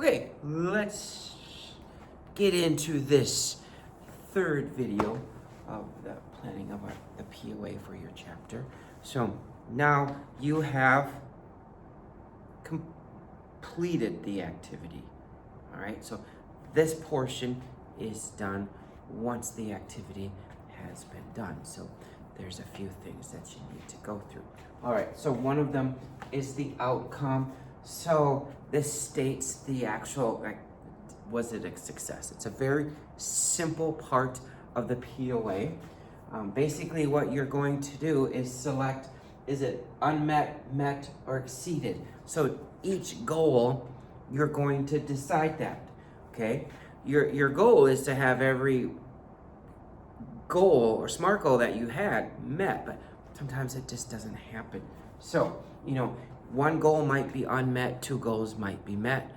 Okay, let's get into this third video of the planning of the POA for your chapter. So now you have completed the activity. All right, so this portion is done once the activity has been done. So there's a few things that you need to go through. All right, so one of them is the outcome. So this states the actual, was it a success? It's a very simple part of the POA. Basically what you're going to do is select, is it unmet, met, or exceeded? So each goal, you're going to decide that, okay? Your goal is to have every goal or SMART goal that you had met, but sometimes it just doesn't happen. So, one goal might be unmet, two goals might be met.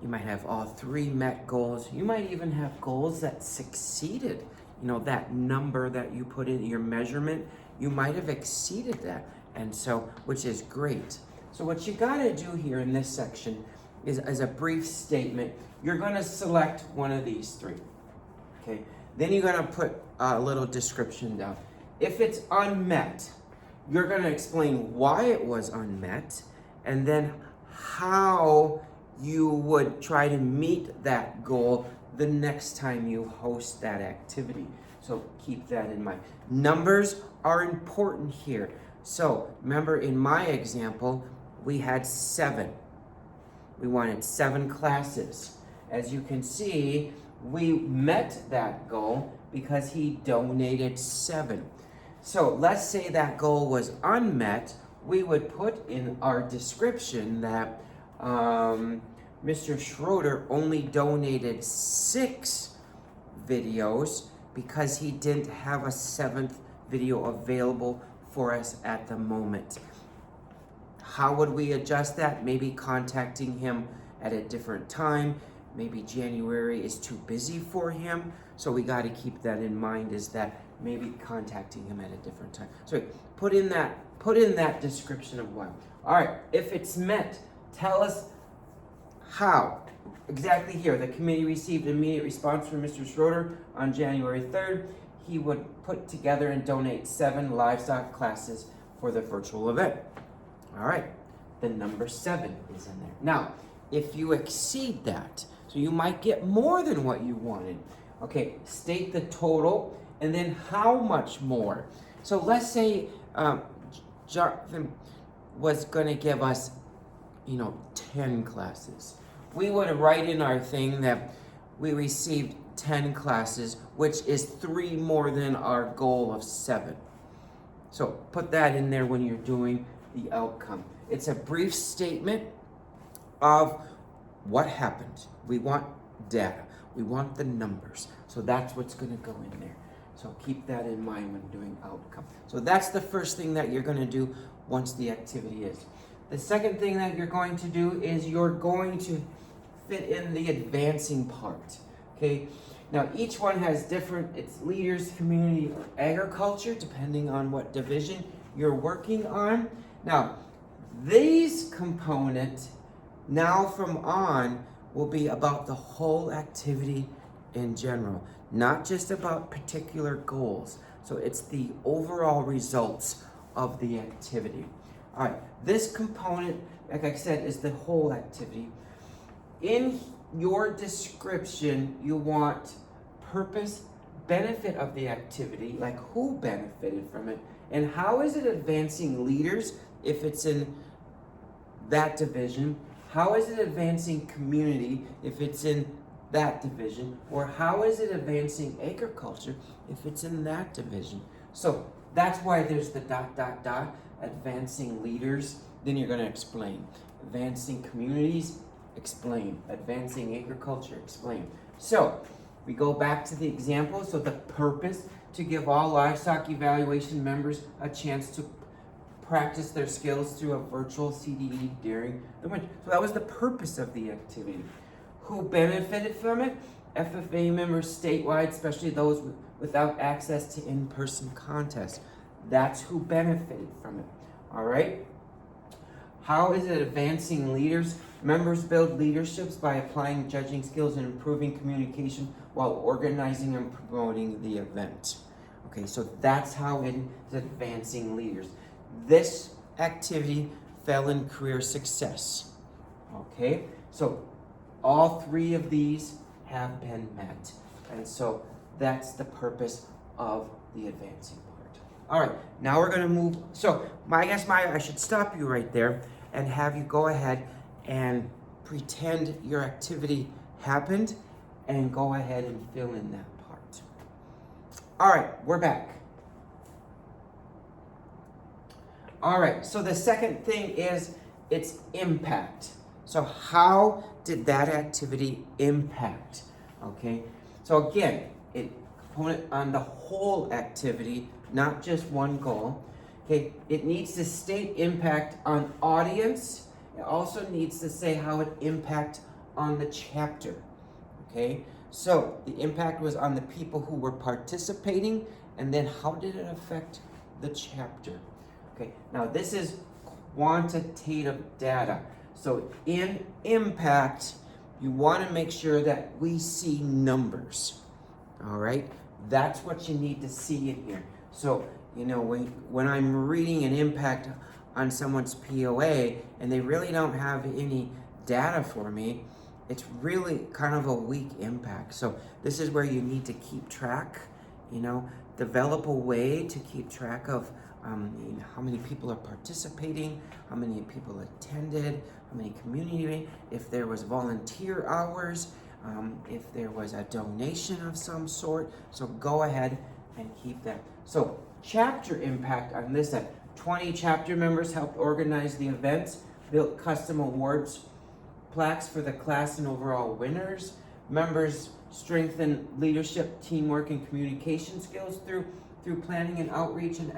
You might have all three met goals. You might even have goals that succeeded. That number that you put in your measurement, you might have exceeded that. And so, which is great. So what you gotta do here in this section is, as a brief statement, you're gonna select one of these three, okay? Then you're gonna put a little description down. If it's unmet, you're gonna explain why it was unmet, and then how you would try to meet that goal the next time you host that activity. So keep that in mind. Numbers are important here. So remember, in my example, we had 7. We wanted 7 classes. As you can see, we met that goal because he donated 7. So let's say that goal was unmet. We would put in our description that Mr. Schroeder only donated 6 videos because he didn't have a 7th video available for us at the moment. How would we adjust that? Maybe contacting him at a different time. Maybe January is too busy for him. So we got to keep that in mind, is that maybe contacting him at a different time. So put in that description of why. All right, if it's met, tell us how. Exactly here, the committee received immediate response from Mr. Schroeder on January 3rd. He would put together and donate 7 livestock classes for the virtual event. All right, the number 7 is in there. Now, if you exceed that, so you might get more than what you wanted. Okay, state the total and then how much more. So let's say Jonathan was going to give us, 10 classes. We would write in our thing that we received 10 classes, which is 3 more than our goal of 7. So put that in there when you're doing the outcome. It's a brief statement of what happened. We want data. We want the numbers. So that's what's going to go in there. So keep that in mind when doing outcome. So that's the first thing that you're going to do once the activity is. The second thing that you're going to do is you're going to fit in the advancing part. Okay. Now each one has different, it's leaders, community, or agriculture, depending on what division you're working on. Now, these components now from on will be about the whole activity in general, not just about particular goals. So it's the overall results of the activity. All right, this component, like I said, is the whole activity. In your description, you want purpose, benefit of the activity, like who benefited from it, and how is it advancing leaders if it's in that division, how is it advancing community if it's in that division, or how is it advancing agriculture if it's in that division. So that's why there's the ... advancing leaders, then you're going to explain. Advancing communities, explain. Advancing agriculture, explain. So we go back to the example. So the purpose, to give all livestock evaluation members a chance to practice their skills through a virtual CDE during the winter. So that was the purpose of the activity. Who benefited from it? FFA members statewide, especially those without access to in-person contests. That's who benefited from it. All right? How is it advancing leaders? Members build leaderships by applying judging skills and improving communication while organizing and promoting the event. Okay, so that's how it is advancing leaders. This activity fell in career success. Okay, so all three of these have been met. And so that's the purpose of the advancing part. All right, now we're going to move. So I guess I should stop you right there and have you go ahead and pretend your activity happened and go ahead and fill in that part. All right, we're back. All right, so the second thing is its impact. So how did that activity impact? Okay, so again, it component on the whole activity, not just one goal. Okay, it needs to state impact on audience. It also needs to say how it impact on the chapter. Okay, so the impact was on the people who were participating, and then how did it affect the chapter? Okay, now this is quantitative data. So in impact, you want to make sure that we see numbers. All right, that's what you need to see in here. So, you know, when I'm reading an impact on someone's POA and they really don't have any data for me, it's really kind of a weak impact. So this is where you need to keep track, you know, develop a way to keep track of how many people are participating, how many people attended, how many community, if there was volunteer hours, if there was a donation of some sort. So go ahead and keep that. So chapter impact on this end. 20 chapter members helped organize the events, built custom awards, plaques for the class and overall winners. Members strengthened leadership, teamwork, and communication skills through planning and outreach and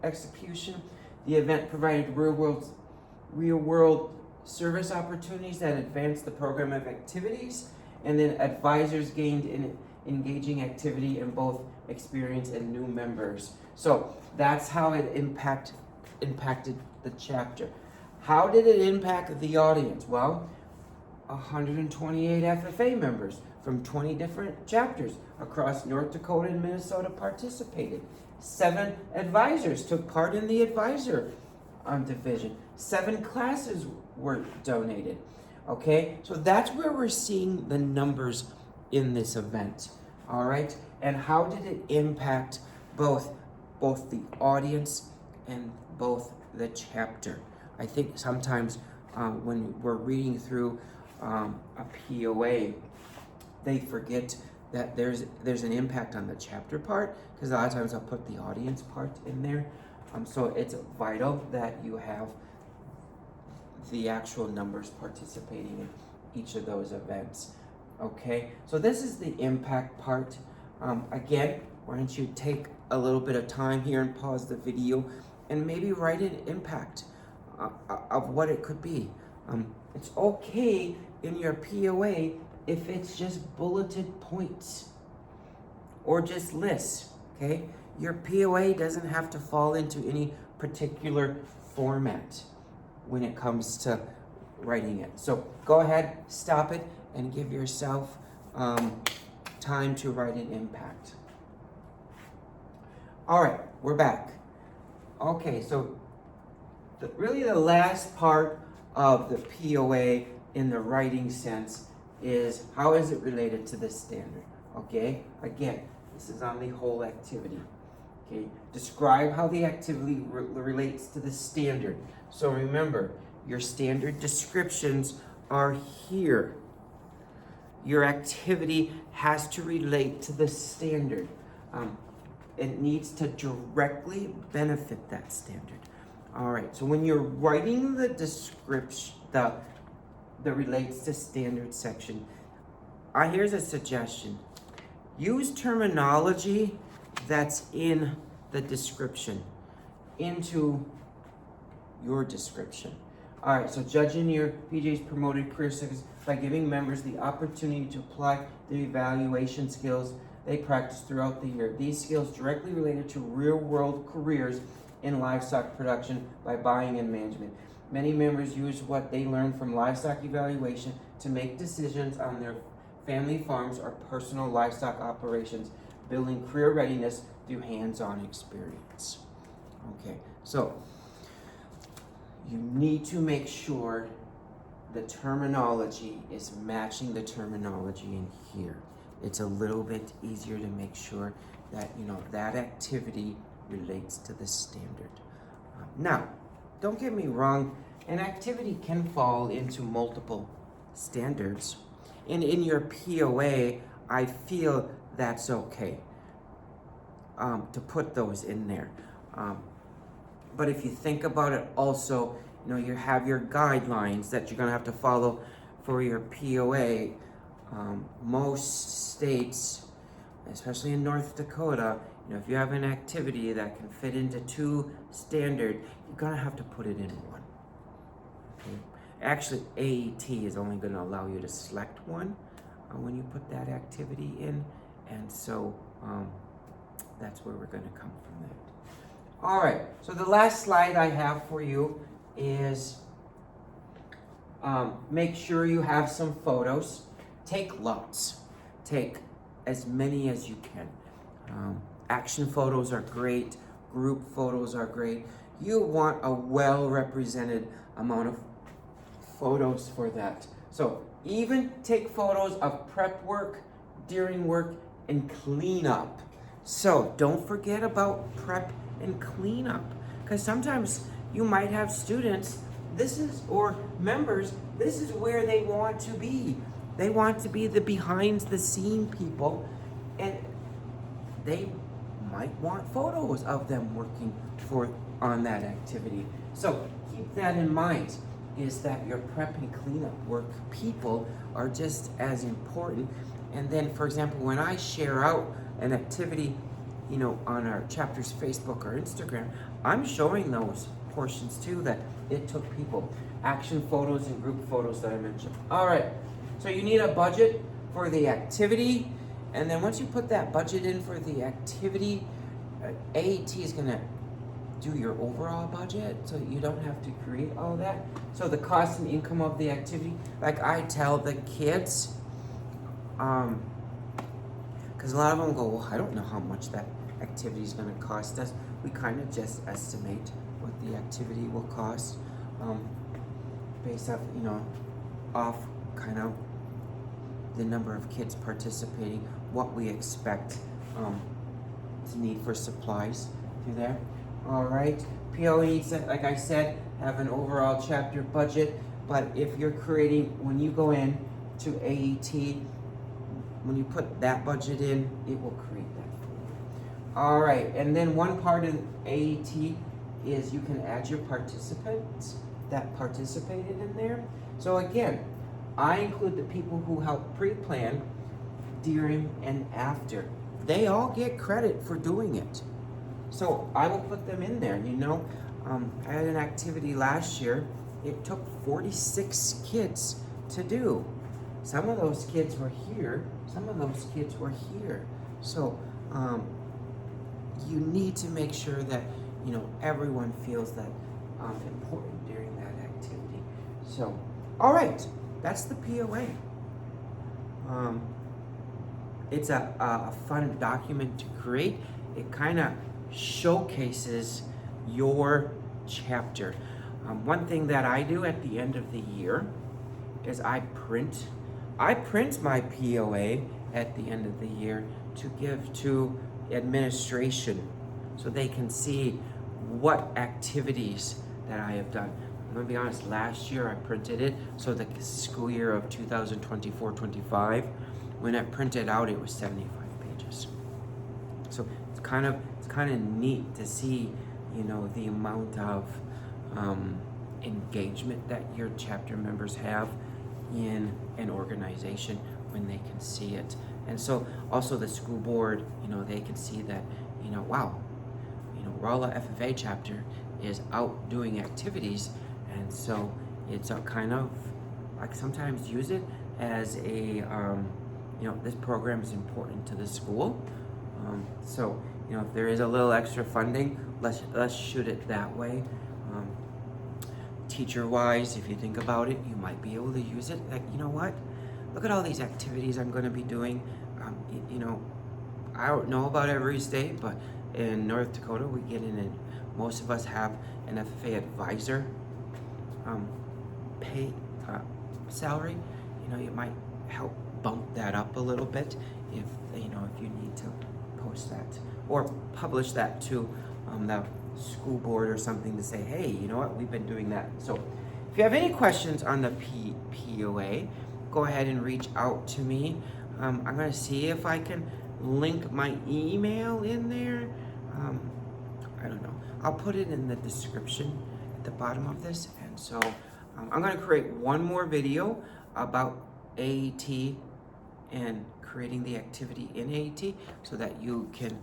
execution. The event provided real world service opportunities that advanced the program of activities, and then advisors gained in engaging activity in both experienced and new members. So that's how it impacted the chapter. How did it impact the audience? Well, 128 FFA members from 20 different chapters across North Dakota and Minnesota participated. 7 advisors took part in the advisor division. 7 classes were donated. Okay, so that's where we're seeing the numbers in this event. All right, and how did it impact both the audience and both the chapter? I think sometimes when we're reading through a POA, they forget that there's an impact on the chapter part, because a lot of times I'll put the audience part in there. So it's vital that you have the actual numbers participating in each of those events. Okay, so this is the impact part. Again, why don't you take a little bit of time here and pause the video and maybe write an impact of what it could be. It's okay in your POA if it's just bulleted points or just lists, okay? Your POA doesn't have to fall into any particular format when it comes to writing it. So go ahead, stop it, and give yourself time to write an impact. All right, we're back. Okay, so really the last part of the POA in the writing sense is how is it related to the standard? Okay, again, this is on the whole activity. Okay, describe how the activity relates to the standard. So remember, your standard descriptions are here. Your activity has to relate to the standard. It needs to directly benefit that standard. All right, so when you're writing the description, the relates to standard section, here's a suggestion. Use terminology that's in the description into your description. All right, so judging your PJ's promoted career success by giving members the opportunity to apply the evaluation skills they practice throughout the year. These skills directly related to real-world careers in livestock production by buying and management. Many members use what they learn from livestock evaluation to make decisions on their family farms or personal livestock operations, building career readiness through hands-on experience. Okay, so you need to make sure the terminology is matching the terminology in here. It's a little bit easier to make sure that, that activity relates to the standard. Now, don't get me wrong, an activity can fall into multiple standards. And in your POA, I feel that's okay to put those in there. But if you think about it also, you have your guidelines that you're gonna have to follow for your POA. Most states, especially in North Dakota, if you have an activity that can fit into 2 standard, you're gonna have to put it in 1. Okay? Actually, AET is only gonna allow you to select 1 when you put that activity in, and so that's where we're gonna come from that. All right, so the last slide I have for you is make sure you have some photos. Take lots. Take as many as you can. Action photos are great. Group photos are great. You want a well-represented amount of photos for that. So even take photos of prep work, during work, and cleanup. So don't forget about prep and cleanup, because sometimes you might have students, or members, this is where they want to be. They want to be the behind the scene people, and they might want photos of them working on that activity. So keep that in mind, is that your prep and cleanup work people are just as important. And then, for example, when I share out an activity, on our chapter's Facebook or Instagram, I'm showing those portions too that it took people. Action photos and group photos that I mentioned. All right, so you need a budget for the activity, and then once you put that budget in for the activity, AET is gonna do your overall budget, so you don't have to create all that. So the cost and income of the activity, like I tell the kids, because a lot of them go, well, I don't know how much that activity is going to cost us. We kind of just estimate what the activity will cost based off, off kind of the number of kids participating, what we expect to need for supplies through there. All right, POA needs to, like I said, have an overall chapter budget, but if you're creating, when you go in to AET, when you put that budget in, it will create that for you. All right, and then one part of AET is you can add your participants that participated in there. So again, I include the people who help pre-plan, during, and after. They all get credit for doing it. So I will put them in there, I had an activity last year. It took 46 kids to do. Some of those kids were here, some of those kids were here. So you need to make sure that, everyone feels that important during that activity. So, all right, that's the POA. It's a fun document to create. It kind of showcases your chapter. One thing that I do at the end of the year is I print my POA at the end of the year to give to administration so they can see what activities that I have done. I'm gonna be honest, last year I printed it, so the school year of 2024-25, when I printed out, it was 75 pages. So it's kind of neat to see, the amount of engagement that your chapter members have in an organization when they can see it. And so also the school board, they can see that, wow, Rolla FFA chapter is out doing activities. And so it's a kind of, I sometimes use it as a, this program is important to the school. So, if there is a little extra funding, let's shoot it that way. teacher-wise, if you think about it, you might be able to use it. Like, you know what? Look at all these activities I'm going to be doing. You know, I don't know about every state, but in North Dakota, we get in, and most of us have an FFA advisor pay salary. You know, it might help bump that up a little bit if you know, if you need to post that or publish that to the school board or something to say, hey, you know what, we've been doing that. So if you have any questions on the POA, go ahead and reach out to me. I'm going to see if I can link my email in there. I don't know. I'll put it in the description at the bottom of this. And so I'm going to create one more video about AAT and creating the activity in AAT so that you can